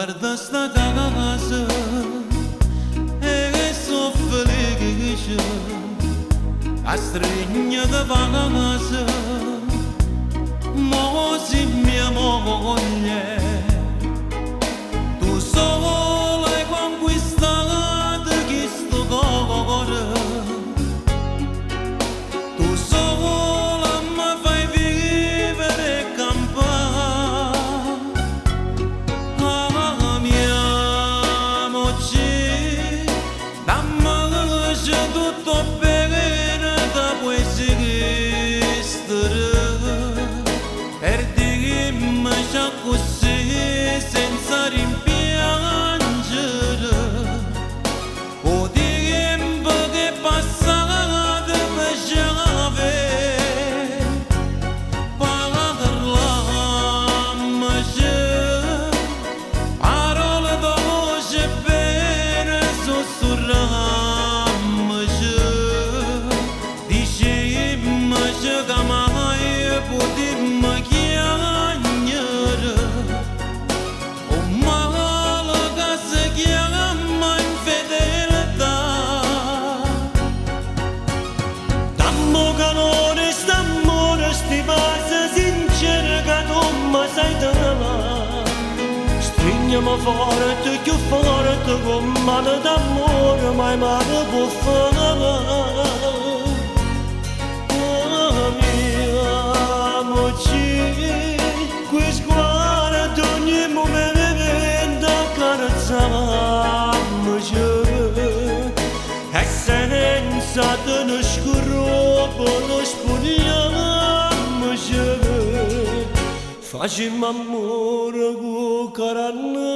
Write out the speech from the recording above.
guarda sta casa e so felice a stregna da vacanza mo si mia moglie tu sola hai conquistato questo cuore tu sola mi fai vivere e campare amiamoci dammi tutto bene da esistere per dirmi già così senza rimpiangere o tempo che passato facciave parlammoci parole dolci bene sussurrammoci dicemmoci che mai potremmo chiamare o male che si chiama infedeltà dammo calore st'amore sti passa sincera che non mi sai dare stringiamo forte più forte con mano d'amore mai male può fare amiamoci qui sguardo ogni momento accarezzammoci e senza te ne scrupolo lo spogliammoci facciamo amore con caranne